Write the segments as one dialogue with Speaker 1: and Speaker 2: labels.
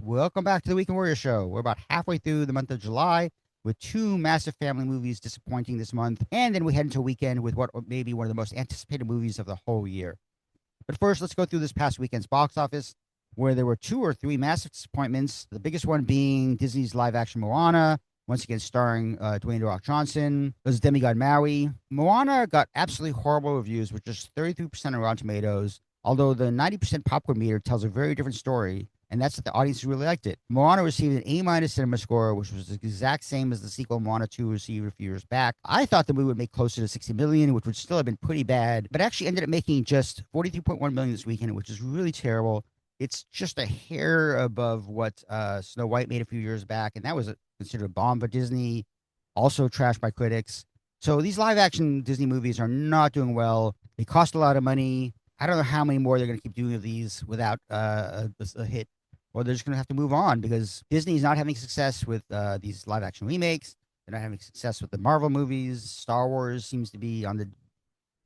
Speaker 1: Welcome back to the Weekend Warrior Show. We're about halfway through the month of July with two massive family movies disappointing this month, and then we head into a weekend with what may be one of the most anticipated movies of the whole year. But first, let's go through this past weekend's box office, where there were two or three massive disappointments. The biggest one being Disney's live-action Moana, once again starring Dwayne The Rock Johnson as demigod Maui. Moana got absolutely horrible reviews, with just 33% on Rotten Tomatoes, although the 90% popcorn meter tells a very different story, and that's that the audience really liked it. Moana received an A-minus cinema score, which was the exact same as the sequel Moana 2 received a few years back. I thought the movie would make closer to 60 million, which would still have been pretty bad, but actually ended up making just 43.1 million this weekend, which is really terrible. It's just a hair above what Snow White made a few years back, and that was considered a bomb by Disney, also trashed by critics. So these live-action Disney movies are not doing well. They cost a lot of money. I don't know how many more they're going to keep doing of these without a hit, or they're just going to have to move on because Disney is not having success with these live action remakes. They're not having success with the Marvel movies. Star Wars seems to be on the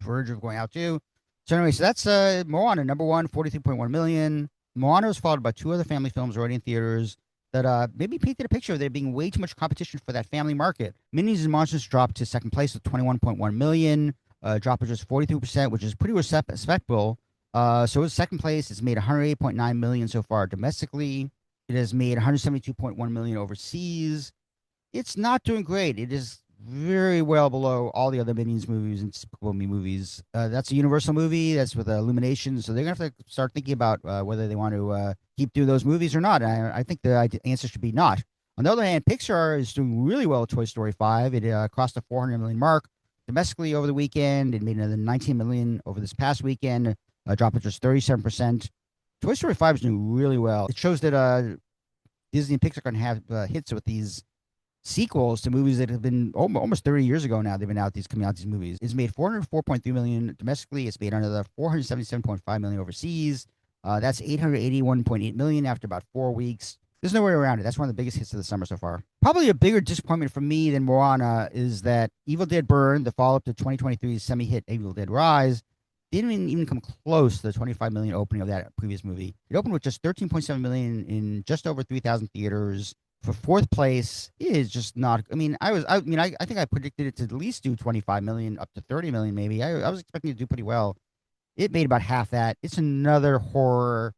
Speaker 1: verge of going out too. So anyway, so that's Moana, number one, 43.1 million. Moana was followed by two other family films already in theaters that maybe painted a picture of there being way too much competition for that family market. Minions and Monsters dropped to second place with 21.1 million, drop of just 43%, which is pretty respectable. So it's second place. It's made 108.9 million so far domestically. It has made 172.1 million overseas. It's not doing great. It is very well below all the other Minions movies and Despicable Me movies. That's a Universal movie. That's with Illumination. So they're gonna have to start thinking about whether they want to keep doing those movies or not. I think the answer should be not. On the other hand, Pixar is doing really well with Toy Story 5. It crossed the 400 million mark domestically over the weekend. It made another 19 million over this past weekend, a drop of just 37%. Toy Story 5 is doing really well. It shows that Disney and Pixar can have hits with these sequels to movies that have been almost 30 years ago now. They've been coming out these movies. It's made 404.3 million domestically. It's made another 477.5 million overseas. That's 881.8 million after about 4 weeks. There's no way around it. That's one of the biggest hits of the summer so far. Probably a bigger disappointment for me than Moana is that Evil Dead Burn, the follow-up to 2023's semi-hit Evil Dead Rise, didn't even come close to the 25 million opening of that previous movie. It opened with just 13.7 million in just over 3,000 theaters. For fourth place is just not. I mean, I think I predicted it to at least do 25 million, up to 30 million, maybe. I was expecting it to do pretty well. It made about half that. It's another horror.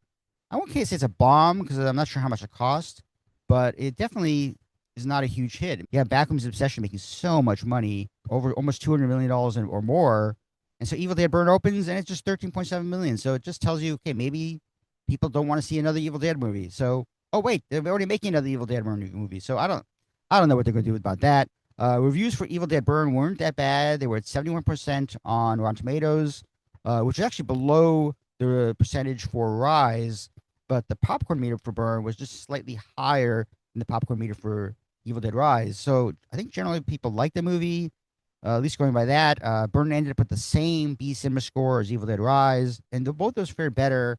Speaker 1: I won't say it's a bomb because I'm not sure how much it cost, but it definitely is not a huge hit. Yeah, Backroom's Obsession making so much money, over almost $200 million or more, and so Evil Dead Burn opens and it's just 13.7 million. So it just tells you, okay, maybe people don't want to see another Evil Dead movie. So, oh wait, they're already making another Evil Dead Burn movie. So I don't know what they're going to do about that. Reviews for Evil Dead Burn weren't that bad. They were at 71% on Rotten Tomatoes, which is actually below the percentage for Rise. But the popcorn meter for Burn was just slightly higher than the popcorn meter for Evil Dead Rise. So I think generally people like the movie, at least going by that. Burn ended up with the same B cinema score as Evil Dead Rise, and both those fared better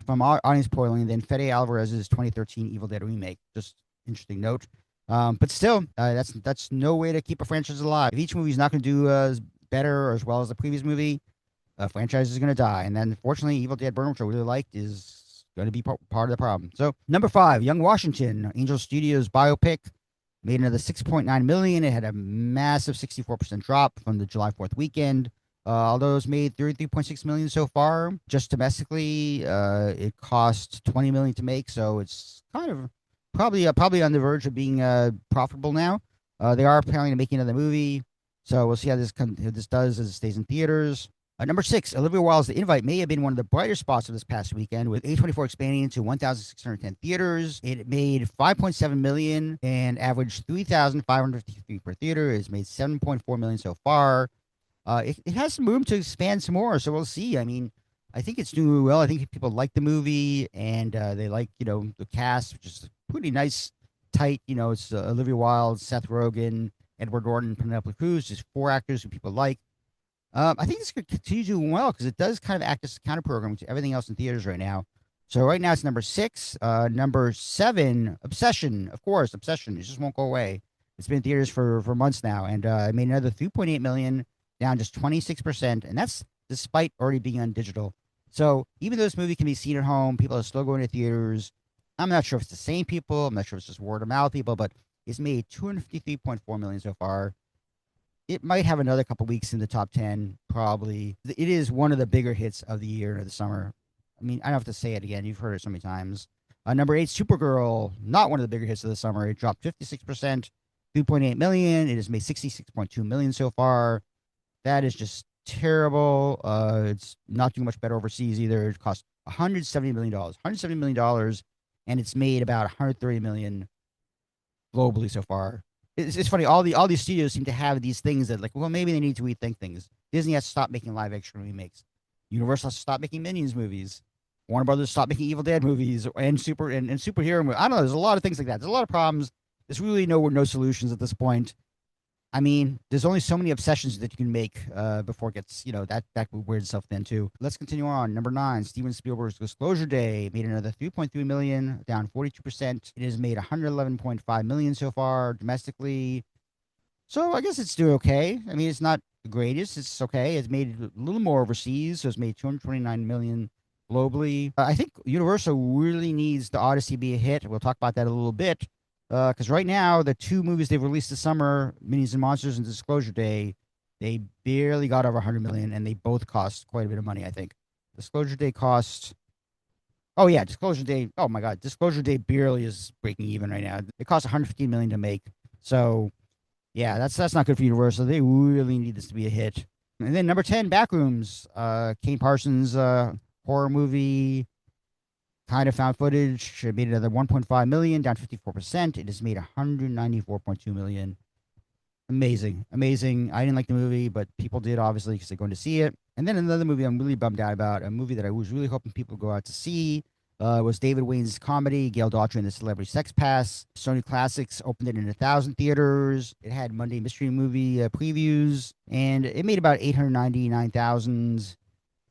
Speaker 1: from audience polling than Fede Alvarez's 2013 Evil Dead remake. Just interesting note. But still, that's no way to keep a franchise alive. If each movie is not going to do as better or as well as the previous movie, a franchise is going to die. And then, fortunately, Evil Dead Burn, which I really liked, is going to be part of the problem. So, number 5, Young Washington, Angel Studios biopic, made another 6.9 million. It had a massive 64% drop from the July 4th weekend. Although it's made 33.6 million so far, just domestically, it cost 20 million to make, so it's kind of probably on the verge of being profitable now. They are planning to make another movie, so we'll see how this does as it stays in theaters. Number 6, Olivia Wilde's The Invite may have been one of the brighter spots of this past weekend, with A24 expanding into 1,610 theaters. It made 5.7 million and averaged 3,553 per theater. It's made 7.4 million so far. It has some room to expand some more, so we'll see. I mean, I think it's doing really well. I think people like the movie, and they like, the cast, which is pretty nice, tight. It's Olivia Wilde, Seth Rogen, Edward Norton, Penelope Cruz, just 4 actors who people like. I think this could continue doing well because it does kind of act as a counter program to everything else in theaters right now. So right now it's number 6. Number 7, Obsession. Of course, Obsession. It just won't go away. It's been in theaters for months now, and it made another 3.8 million, down just 26%, and that's despite already being on digital. So even though this movie can be seen at home, people are still going to theaters. I'm not sure if it's the same people. I'm not sure if it's just word of mouth people, but it's made 253.4 million so far. It might have another couple weeks in the top 10, probably. It is one of the bigger hits of the year and of the summer. I mean, I don't have to say it again. You've heard it so many times. Number 8, Supergirl, not one of the bigger hits of the summer. It dropped 56%, 3.8 million. It has made 66.2 million so far. That is just terrible. It's not doing much better overseas either. It cost $170 million, $170 million, and it's made about 130 million globally so far. It's funny. All these studios seem to have these things that, like, well, maybe they need to rethink things. Disney has to stop making live action remakes. Universal has to stop making Minions movies. Warner Brothers stop making Evil Dead movies and superhero movies. I don't know. There's a lot of things like that. There's a lot of problems. There's really no solutions at this point. I mean, there's only so many obsessions that you can make before it gets, that weird itself thin too. Let's continue on. Number 9, Steven Spielberg's Disclosure Day made another 3.3 million, down 42%. It has made 111.5 million so far domestically. So I guess it's doing okay. I mean, it's not the greatest. It's okay. It's made a little more overseas, so it's made 229 million globally. I think Universal really needs the Odyssey to be a hit. We'll talk about that a little bit. Because right now, the 2 movies they've released this summer, Minions and Monsters and Disclosure Day, they barely got over 100 million, and they both cost quite a bit of money, I think. Disclosure Day cost. Oh yeah, Disclosure Day. Oh my God, Disclosure Day barely is breaking even right now. It cost 115 million to make. So yeah, that's not good for Universal. They really need this to be a hit. And then number 10, Backrooms. Kane Parsons horror movie. Kind of found footage. It made another 1.5 million, down 54%. It has made 194.2 million. Amazing. I didn't like the movie, but people did, obviously, because they're going to see it. And then another movie I'm really bummed out about, a movie that I was really hoping people would go out to see, was David Wayne's comedy, Gail Daughtry and the Celebrity Sex Pass. Sony Classics opened it in 1,000 theaters. It had Monday Mystery Movie previews, and it made about 899,000,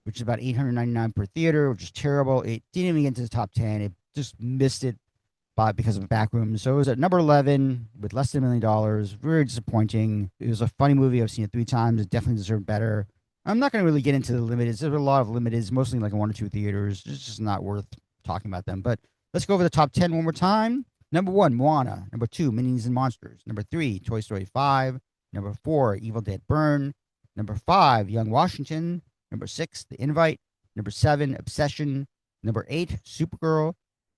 Speaker 1: which is about 899 per theater, which is terrible. It didn't even get into the top 10. It just missed it because of Backrooms. So it was at number 11 with less than $1 million. Very disappointing. It was a funny movie. I've seen it 3 times. It definitely deserved better. I'm not going to really get into the limiteds. There's a lot of limiteds, mostly like 1 or 2 theaters. It's just not worth talking about them. But let's go over the top 10 one more time. Number 1, Moana. Number 2, Minions and Monsters. Number 3, Toy Story 5. Number 4, Evil Dead Burn. Number 5, Young Washington. Number 6, The Invite. Number 7, Obsession. Number 8, Supergirl.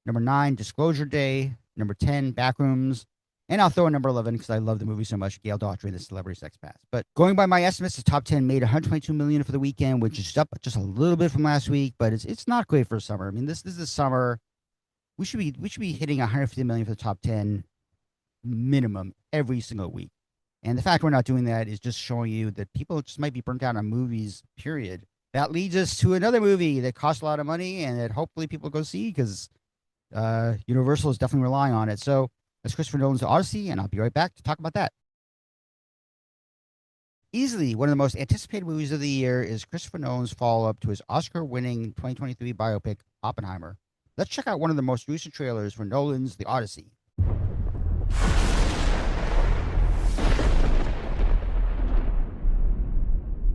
Speaker 1: Number 9, Disclosure Day. Number 10, Backrooms. And I'll throw in number 11 because I love the movie so much, Gail Daughtry and the Celebrity Sex Pass. But going by my estimates, the top 10 made 122 million for the weekend, which is up just a little bit from last week, but it's not great for summer. I mean, this is the summer. We should be hitting 150 million for the top 10 minimum every single week. And the fact we're not doing that is just showing you that people just might be burnt out on movies, period. That leads us to another movie that costs a lot of money and that hopefully people go see because Universal is definitely relying on it. So that's Christopher Nolan's Odyssey, and I'll be right back to talk about that. Easily one of the most anticipated movies of the year is Christopher Nolan's follow-up to his Oscar-winning 2023 biopic, Oppenheimer. Let's check out one of the most recent trailers for Nolan's The Odyssey.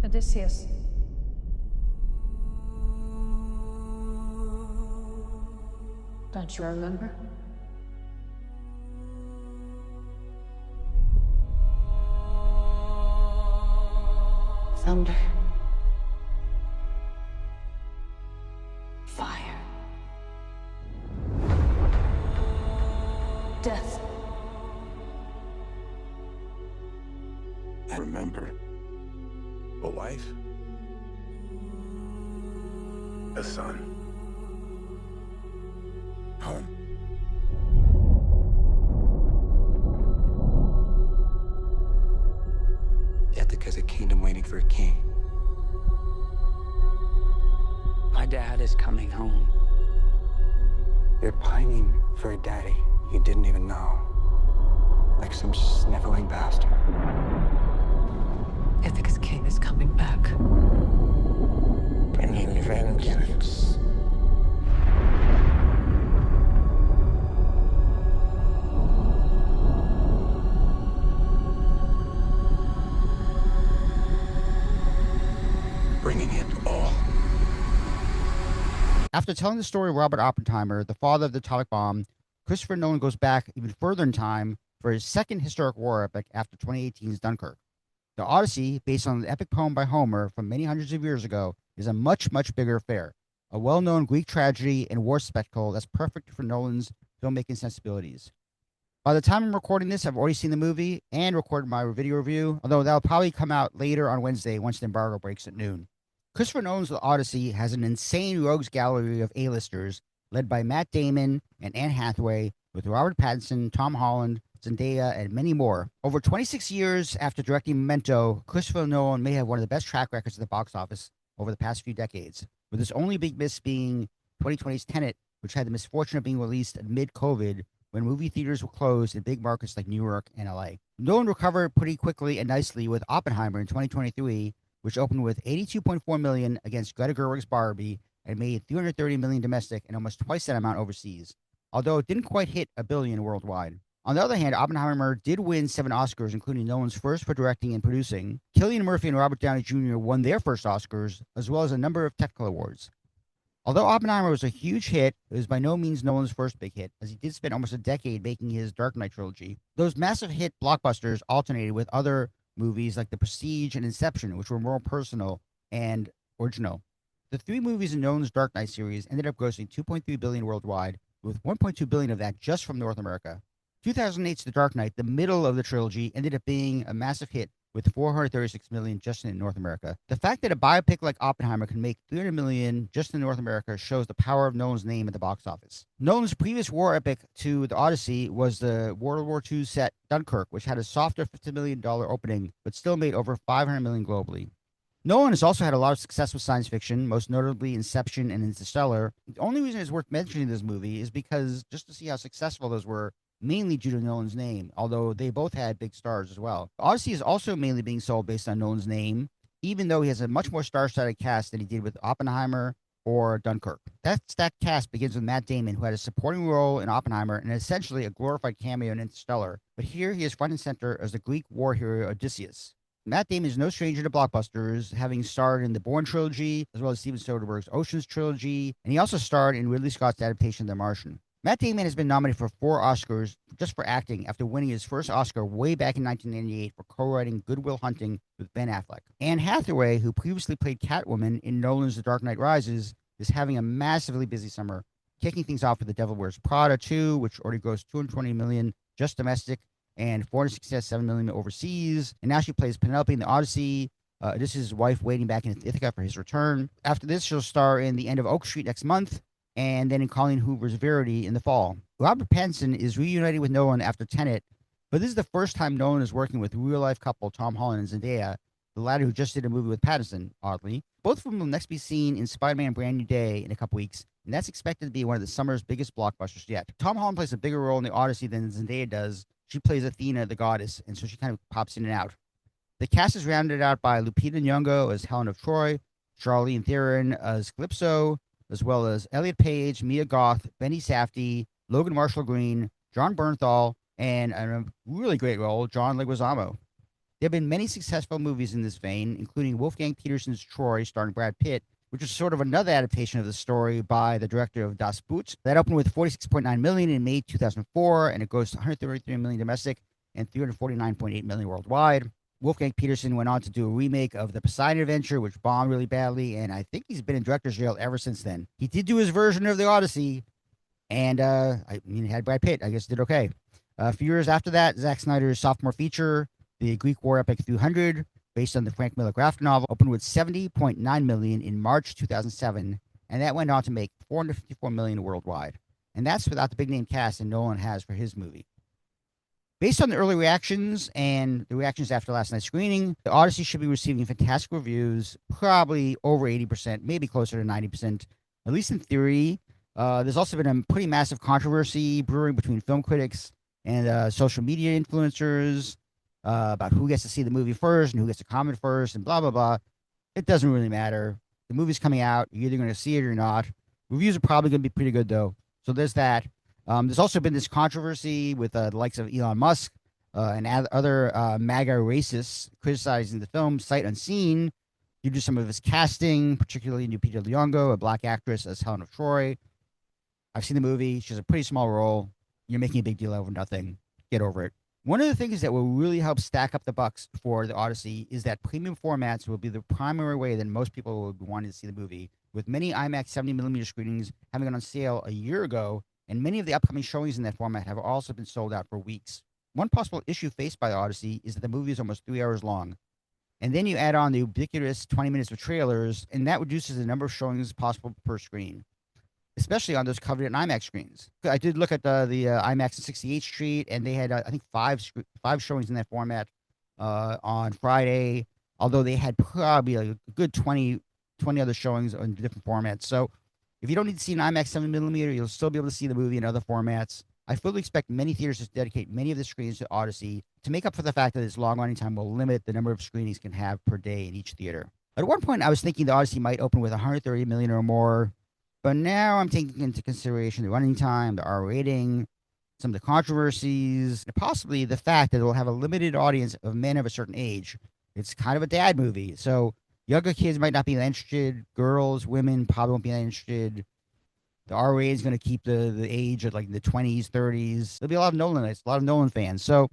Speaker 2: Odysseus. Don't you remember? Thunder. Fire. Death.
Speaker 3: I remember. A wife. A son. Home. Ithaca's a kingdom waiting for a king.
Speaker 4: My dad is coming home.
Speaker 3: You're pining for a daddy you didn't even know. Like some sniveling bastard.
Speaker 2: Ithaca's king is coming back.
Speaker 3: Bringing vengeance. Bringing it all.
Speaker 1: After telling the story of Robert Oppenheimer, the father of the atomic bomb, Christopher Nolan goes back even further in time for his second historic war epic after 2018's Dunkirk. The Odyssey, based on an epic poem by Homer from many hundreds of years ago, is a much, much bigger affair. A well-known Greek tragedy and war spectacle that's perfect for Nolan's filmmaking sensibilities. By the time I'm recording this, I've already seen the movie and recorded my video review, although that'll probably come out later on Wednesday once the embargo breaks at noon. Christopher Nolan's The Odyssey has an insane rogues gallery of A-listers led by Matt Damon and Anne Hathaway, with Robert Pattinson, Tom Holland, Zendaya, and many more. Over 26 years after directing Memento, Christopher Nolan may have one of the best track records at the box office over the past few decades, with his only big miss being 2020's Tenet, which had the misfortune of being released mid-COVID when movie theaters were closed in big markets like New York and LA. Nolan recovered pretty quickly and nicely with Oppenheimer in 2023, which opened with $82.4 million against Greta Gerwig's Barbie and made $330 million domestic and almost twice that amount overseas, although it didn't quite hit $1 billion worldwide. On the other hand, Oppenheimer did win 7 Oscars, including Nolan's first for directing and producing. Cillian Murphy and Robert Downey Jr. won their first Oscars, as well as a number of technical awards. Although Oppenheimer was a huge hit, it was by no means Nolan's first big hit, as he did spend almost a decade making his Dark Knight trilogy. Those massive hit blockbusters alternated with other movies like The Prestige and Inception, which were more personal and original. The 3 movies in Nolan's Dark Knight series ended up grossing $2.3 billion worldwide, with $1.2 billion of that just from North America. 2008's The Dark Knight, the middle of the trilogy, ended up being a massive hit with $436 million just in North America. The fact that a biopic like Oppenheimer can make $300 million just in North America shows the power of Nolan's name at the box office. Nolan's previous war epic to The Odyssey was the World War II set Dunkirk, which had a softer $50 million opening, but still made over $500 million globally. Nolan has also had a lot of success with science fiction, most notably Inception and Interstellar. The only reason it's worth mentioning this movie is because just to see how successful those were, mainly due to Nolan's name, although they both had big stars as well. Odyssey is also mainly being sold based on Nolan's name, even though he has a much more star-studded cast than he did with Oppenheimer or Dunkirk. That stacked cast begins with Matt Damon, who had a supporting role in Oppenheimer and essentially a glorified cameo in Interstellar, but here he is front and center as the Greek war hero Odysseus. Matt Damon is no stranger to blockbusters, having starred in the Bourne trilogy, as well as Steven Soderbergh's Ocean's trilogy, and he also starred in Ridley Scott's adaptation of The Martian. Matt Damon has been nominated for 4 Oscars just for acting after winning his first Oscar way back in 1998 for co-writing Good Will Hunting with Ben Affleck. Anne Hathaway, who previously played Catwoman in Nolan's The Dark Knight Rises, is having a massively busy summer, kicking things off with The Devil Wears Prada 2, which already grossed $220 million just domestic and $467 million overseas. And now she plays Penelope in The Odyssey. This is his wife waiting back in Ithaca for his return. After this, she'll star in The End of Oak Street next month, and then in Colleen Hoover's Verity in the fall. Robert Pattinson is reunited with Nolan after Tenet, but this is the first time Nolan is working with real-life couple Tom Holland and Zendaya, the latter who just did a movie with Pattinson, oddly. Both of them will next be seen in Spider-Man Brand New Day in a couple weeks, and that's expected to be one of the summer's biggest blockbusters yet. Tom Holland plays a bigger role in The Odyssey than Zendaya does. She plays Athena, the goddess, and so she kind of pops in and out. The cast is rounded out by Lupita Nyong'o as Helen of Troy, Charlize Theron as Calypso, as well as Elliot Page, Mia Goth, Benny Safdie, Logan Marshall Green, John Bernthal, and a really great role, John Leguizamo. There have been many successful movies in this vein, including Wolfgang Petersen's Troy, starring Brad Pitt, which was sort of another adaptation of the story by the director of Das Boot. That opened with $46.9 million in May 2004, and it goes to $133 million domestic and $349.8 million worldwide. Wolfgang Petersen went on to do a remake of The Poseidon Adventure, which bombed really badly, and I think he's been in director's jail ever since then. He did do his version of The Odyssey, and he had Brad Pitt. I guess did okay. A few years after that, Zack Snyder's sophomore feature, the Greek war epic 300, based on the Frank Miller graphic novel, opened with $70.9 million in March 2007, and that went on to make $454 million worldwide. And that's without the big-name cast that Nolan has for his movie. Based on the early reactions and the reactions after last night's screening, The Odyssey should be receiving fantastic reviews, probably over 80%, maybe closer to 90%, at least in theory. There's also been a pretty massive controversy brewing between film critics and social media influencers about who gets to see the movie first and who gets to comment first and blah, blah, blah. It doesn't really matter. The movie's coming out. You're either going to see it or not. Reviews are probably going to be pretty good, though. So there's that. There's also been this controversy with the likes of Elon Musk and other MAGA racists criticizing the film sight unseen Due to some of his casting, particularly Lupita Nyong'o, a black actress as Helen of Troy. I've seen the movie. She has a pretty small role. You're making a big deal over nothing. Get over it. One of the things that will really help stack up the bucks for the Odyssey is that premium formats will be the primary way that most people will be wanting to see the movie, with many IMAX 70mm screenings having gone on sale a year ago, and many of the upcoming showings in that format have also been sold out for weeks. One possible issue faced by the Odyssey is that the movie is almost 3 hours long. And then you add on the ubiquitous 20 minutes of trailers, and that reduces the number of showings possible per screen, especially on those coveted IMAX screens. I did look at the IMAX in 68th Street, and they had, I think, five showings in that format on Friday, although they had probably a good 20 other showings in different formats. So if you don't need to see an IMAX 7mm, you'll still be able to see the movie in other formats. I fully expect many theaters to dedicate many of the screens to Odyssey to make up for the fact that its long running time will limit the number of screenings can have per day in each theater. At one point, I was thinking the Odyssey might open with 130 million or more, but now I'm taking into consideration the running time, the R rating, some of the controversies, and possibly the fact that it will have a limited audience of men of a certain age. It's kind of a dad movie, so younger kids might not be that interested. Girls, women probably won't be that interested. The R rating is going to keep the age at like the 20s, 30s. There'll be a lot of Nolanites, a lot of Nolan fans. So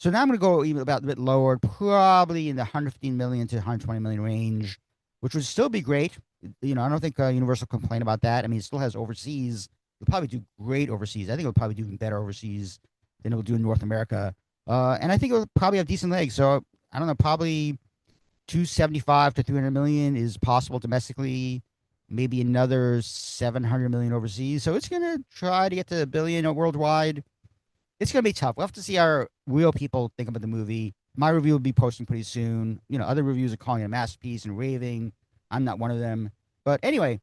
Speaker 1: now I'm going to go even about a bit lower, probably in the 115 million to 120 million range, which would still be great. I don't think Universal will complain about that. I mean, it still has overseas. It'll probably do great overseas. I think it'll probably do even better overseas than it'll do in North America. And I think it'll probably have decent legs. So I don't know, probably 275 to 300 million is possible domestically. Maybe another 700 million overseas. So it's going to try to get to $1 billion worldwide. It's going to be tough. We'll have to see how real people think about the movie. My review will be posting pretty soon. Other reviews are calling it a masterpiece and raving. I'm not one of them. But anyway,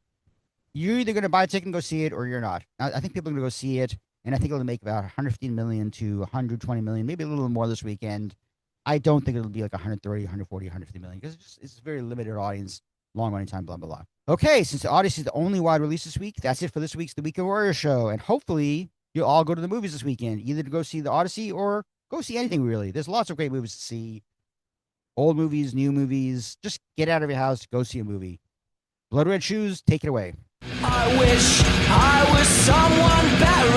Speaker 1: you're either going to buy a ticket and go see it or you're not. I think people are going to go see it. And I think it'll make about 115 million to 120 million, maybe a little more this weekend. I don't think it'll be like 130, 140, 150 million because it's a very limited audience, long running time, blah, blah, blah. Okay, since the Odyssey is the only wide release this week, that's it for this week's The Week of Warrior Show. And hopefully you'll all go to the movies this weekend, either to go see the Odyssey or go see anything, really. There's lots of great movies to see. Old movies, new movies. Just get out of your house, go see a movie. Blood Red Shoes, take it away.
Speaker 5: I wish I was someone better